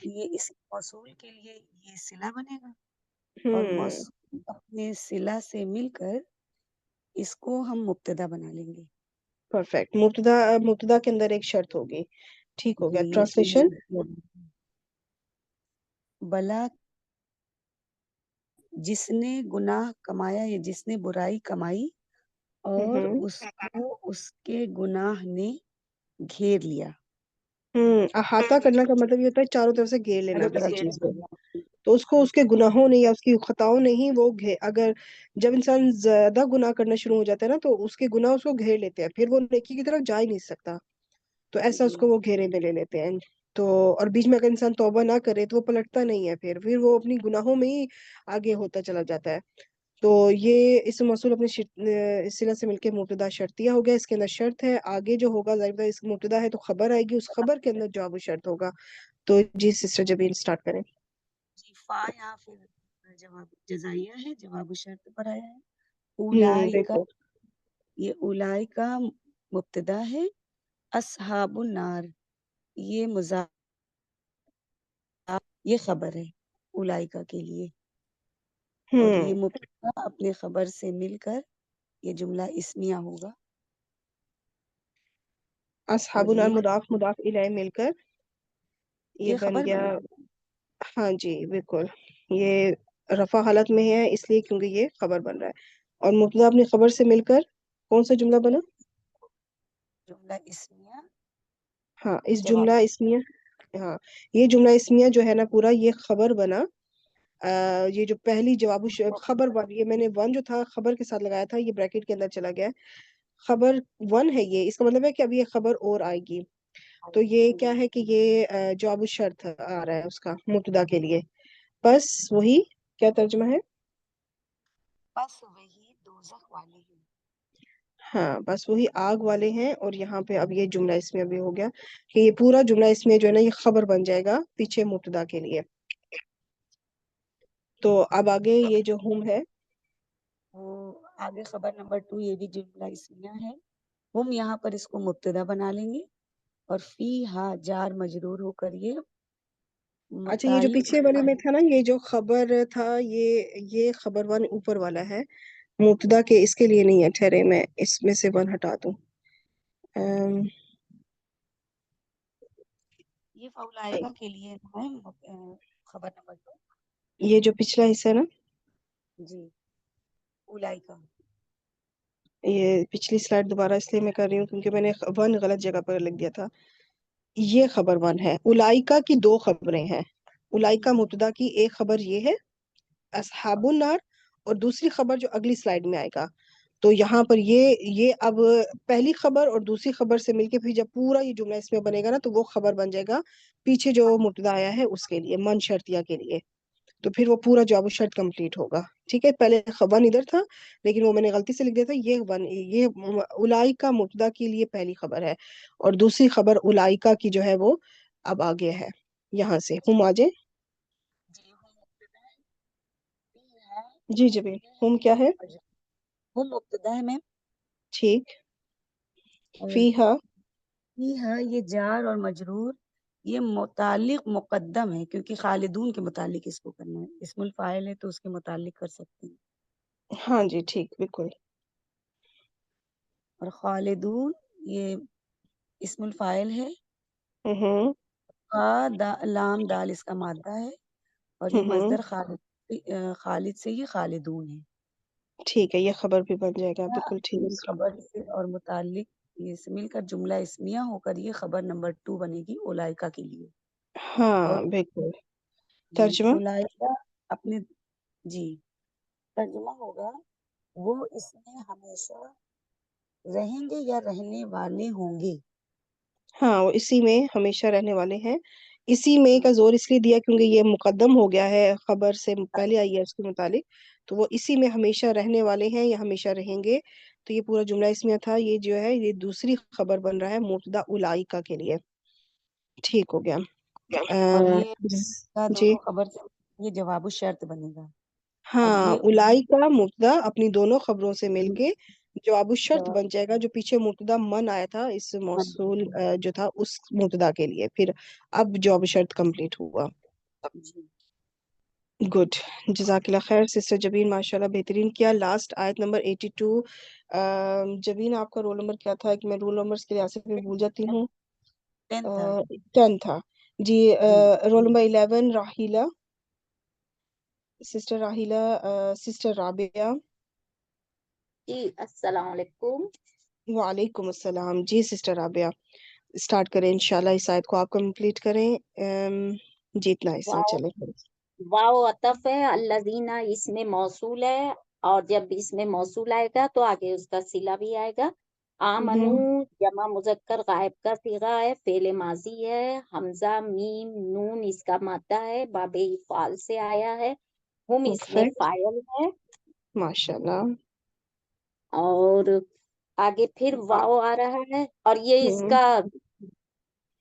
یہ اس موصول کے لیے یہ صلہ بنے گا، اور موصول اپنے صلہ سے مل کر اس کو ہم مبتدا بنا لیں گے. پرفیکٹ. مبتدا کے اندر ایک شرط ہوگی. ٹھیک ہو گیا. جی ٹرانسلیشن. بلا جس نے گناہ کمایا یا جس نے برائی کمائی اور اس کو اس کے گناہ نے گھیر لیا. احاطہ کرنا کا مطلب یہ ہوتا ہے چاروں طرف سے گھیر لینا چاروں کسی طرف چیز سے. کو. تو اس کو اس کے گناہوں نے یا اس کی خطاؤں نے ہی وہ اگر جب انسان زیادہ گناہ کرنا شروع ہو جاتا ہے نا، تو اس کے گناہ اس کو گھیر لیتے ہیں، پھر وہ نیکی کی طرف جا ہی نہیں سکتا. تو ایسا اس جی کو وہ گھیرے میں لے لیتے ہیں. تو اور بیچ میں اگر انسان توبہ نہ کرے تو وہ پلٹتا نہیں ہے، پھر وہ اپنی گناہوں میں ہی آگے ہوتا چلا جاتا ہے. تو یہ اس موصول اپنے صلہ سے مل کے مبتدا شرطیہ ہو گیا. اس کے اندر شرط ہے، آگے جو ہوگا ظاہر بات اس مبتدا ہے تو خبر آئے گی، اس خبر کے اندر جواب و شرط ہوگا. تو جی سسٹر جبین سٹارٹ کریں. جی. فا یہاں پھر جواب جزائیہ ہے، جواب شرط پر آیا ہے. اولائکا بالکل. یہ اولائکا مبتدا ہے. اصحاب النار یہ مضاف، یہ خبر ہے اولائکا کے لیے، اور یہ مبتدا اپنے خبر سے مل کر یہ جملہ اسمیہ ہوگا. اصحاب اور النار یہ مضاف الیہ مل کر یہ بن خبر گیا. بنے گا. ہاں جی بالکل. یہ رفع حالت میں ہے اس لیے کیونکہ یہ خبر بن رہا ہے، اور مبتدا اپنی خبر سے مل کر کون سا جملہ بنا؟ جملہ اسمیہ. ہاں اس جواب جملہ اسمیہ. ہاں یہ جملہ اسمیہ جو ہے نا پورا یہ خبر بنا. یہ جو پہلی جواب خبر یہ میں نے ون جو تھا خبر کے ساتھ لگایا تھا، یہ بریکٹ کے اندر چلا گیا. خبر ون ہے یہ، اس کا مطلب ہے کہ اب یہ خبر اور آئے گی. تو یہ کیا ہے کہ یہ جواب الشرط آ رہا ہے اس کا مبتدا کے لیے. بس وہی کیا ترجمہ ہے؟ بس وہی دوزخ والے ہیں. ہاں بس وہی آگ والے ہیں. اور یہاں پہ اب یہ جملہ اس میں بھی ہو گیا کہ یہ پورا جملہ اس میں جو ہے نا یہ خبر بن جائے گا پیچھے مبتدا کے لیے. تو اب آگے یہ جو ہم ہے وہ آگے خبر نمبر 2 یہ بھی جملہ اسمیہ ہے. ہم یہاں پر اس کو مبتدا بنا لیں گے اور فی ہا جار مجرور ہو کر یہ اچھا یہ جو متعلق پیچھے والے میں تھا نا، یہ جو خبر تھا یہ خبر ون اوپر والا ہے، مبتدا کے اس کے لیے نہیں ہے. ٹھہرے میں اس میں سے ون ہٹا دوں. یہ فاولائکہ کے لیے ہے خبر نمبر 2. یہ جو پچھلا حصہ ہے نا، جی اولائکہ. یہ پچھلی سلائڈ دوبارہ اس لیے میں کر رہی ہوں کیونکہ میں نے ون غلط جگہ پر لکھ دیا تھا. یہ خبر ون ہے. اولائکہ کی 2 خبریں ہیں. اولائکہ مبتدا کی ایک خبر یہ ہے اصحاب النار، اور دوسری خبر جو اگلی سلائڈ میں آئے گا. تو یہاں پر یہ اب پہلی خبر اور دوسری خبر سے مل کے پھر جب پورا یہ جملہ اس میں بنے گا نا تو وہ خبر بن جائے گا پیچھے جو مبتدا آیا ہے اس کے لیے، من شرطیہ کے لیے. تو پھر وہ پورا جواب شرط کمپلیٹ ہوگا. ٹھیک ہے، پہلے ون ادھر تھا لیکن وہ میں نے غلطی سے لکھ دیا تھا. یہ اولائکہ مبتدا کے لیے پہلی خبر ہے اور دوسری خبر اولائکہ کی جو ہے وہ اب آگے ہے. یہاں سے ہم آ جائیں. جی ہم مبتدا ہے. فی ہا جی جبین ہم کیا ہے؟ ہم مبتدا ہے میم. ٹھیک. اور فی ہا فی ہا یہ جار اور مجرور یہ متعلق مقدم ہے کیونکہ خالدون کے متعلق اس کو کرنا ہے. اسم الفاعل ہے تو اس کے متعلق کر سکتے ہیں. ہاں جی ٹھیک بالکل. اور خالدون یہ اسم الفاعل ہے. ہوں لام دال اس کا مادہ ہے اور یہ ہوں مصدر خالد سے یہ خالدون ہے. ٹھیک ہے، یہ خبر بھی بن جائے گا. بالکل یہ ٹھیک. خبر سے اور متعلق یہ سے مل کر جملہ اسمیہ ہو کر یہ خبر نمبر 2 بنے گی اولائکہ کے لیے. اور ہاں بالکل. ترجمہ. اولائکہ اپنے جی ترجمہ ہوگا وہ اس میں ہمیشہ رہیں گے یا رہنے والے ہوں گے. ہاں وہ اسی میں ہمیشہ رہنے والے ہیں. اسی میں کا زور اس لیے دیا کیونکہ یہ مقدم ہو گیا ہے، خبر سے پہلے آئی ہے اس کے متعلق. تو وہ اسی میں ہمیشہ رہنے والے ہیں یا ہمیشہ رہیں گے. تو یہ پورا جملہ اس میں تھا. یہ جو ہے یہ دوسری خبر بن رہا ہے مبتدا اولائکہ کے لیے. ٹھیک ہو گیا. اور یہ جی دونوں خبر سے یہ جواب الشرط بنے گا. اور ہاں، یہ اولائکہ مبتدا اپنی دونوں خبروں سے مل کے جواب الشرط جواب بن جائے گا. جو پیچھے مبتدا من آیا تھا اس موصول جو تھا اس مبتدا کے لیے، پھر اب جواب شرط کمپلیٹ ہوا. جی گڈ. جزاک اللہ خیر سسٹر جبین، ماشاء اللہ بہترین کیا. لاسٹ آیت نمبر 82. جبین آپ کا رول نمبر کیا تھا کہ میں رول نمبرز کے لحاظ سے بھول جاتی ہوں. 10 تھا. 10 تھا جی. Roll number 11 Raheela, sister Raheela. Sister Rabia. جی السلام علیکم. وعلیکم السلام. جی سسٹر رابعہ اسٹارٹ کریں انشاءاللہ. اس آیت کو آپ کمپلیٹ کریں. جتنا اس میں واو چلے. واو عطف ہے، الذین اس میں موصول ہے، اور جب اس میں موصول آئے گا تو آگے اس کا صلہ بھی آئے گا. آمنو جمع مذکر غائب کا صیغہ ہے، فعل ماضی ہے، حمزہ میم نون اس کا مادہ ہے، باب افعال سے آیا ہے، ہم اس میں پرفیکٹ فاعل ہے، ماشاء اللہ. اور آگے پھر واو آ رہا ہے، اور یہ اس کا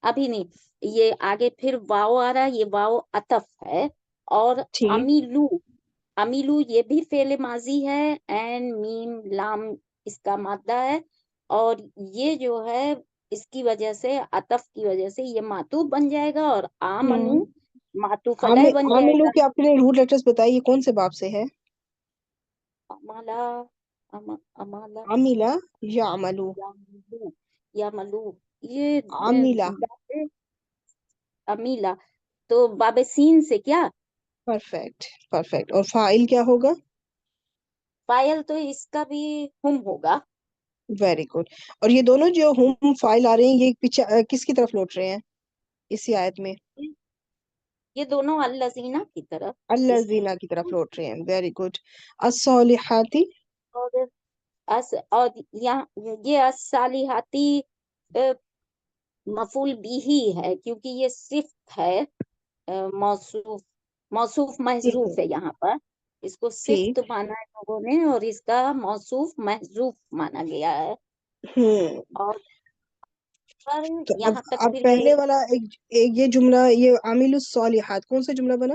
ابھی نہیں، یہ آگے پھر واو آ رہا ہے، یہ واو عطف ہے. اور ٹھیک. امیلو امیلو یہ بھی فعل ماضی ہے، این میم لام اس کا مادہ ہے، اور یہ جو ہے اس کی وجہ سے عطف کی وجہ سے یہ معطوف بن جائے گا، اور آمنو معطوف علیہ بن جائے عاملوں گا. کے اپنے روٹ لیٹرز بتائیے کون سے باب سے ہے؟ امالا امالا عاملہ یا عملو؟ یا ملو یہ عاملہ. امیلا تو باب سین سے کیا پرفیکٹ پرفیکٹ. اور فاعل کیا ہوگا؟ فائل تو اس کا بھی ہم ہوگا. Very good. اور یہ دونوں جو ہم فاعل آ رہے ہیں یہ پیچھے کس کی طرف لوٹ رہے ہیں اسی آیت میں؟ یہ دونوں الذین کی طرف اس کی الذین کی طرف لوٹ رہے ہیں. Very good. الصالحات. اور یہ الصالحاتی مفعول بھی ہے کیونکہ یہ صفت ہے، موصوف موصوف ٹھیک محذوف ہے. ہے یہاں پر. اس کو صفت ٹھیک. مانا ہے لوگوں نے اور اس کا موصوف محذوف مانا گیا ہے. اور پر تو یہاں تک اب پھر پہلے والا ایک یہ جملہ، یہ عامل الصالحات کون سا جملہ بنا؟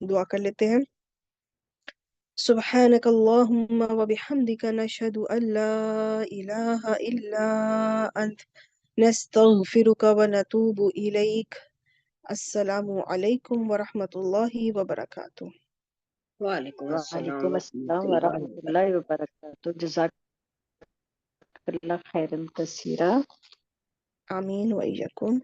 دعا کر لیتے ہیں. سبحانك اللهم وبحمدك نشهد أن لا إله إلا أنت نستغفرك ونتوب إليك. السلام عليكم ورحمة الله وبركاته. وعلیکم السلام وعلیکم ورحمۃ السلام اللہ ورحمۃ اللہ وبرکاتہ. جزاک اللہ خیرا کثیرا. آمین وإياكم.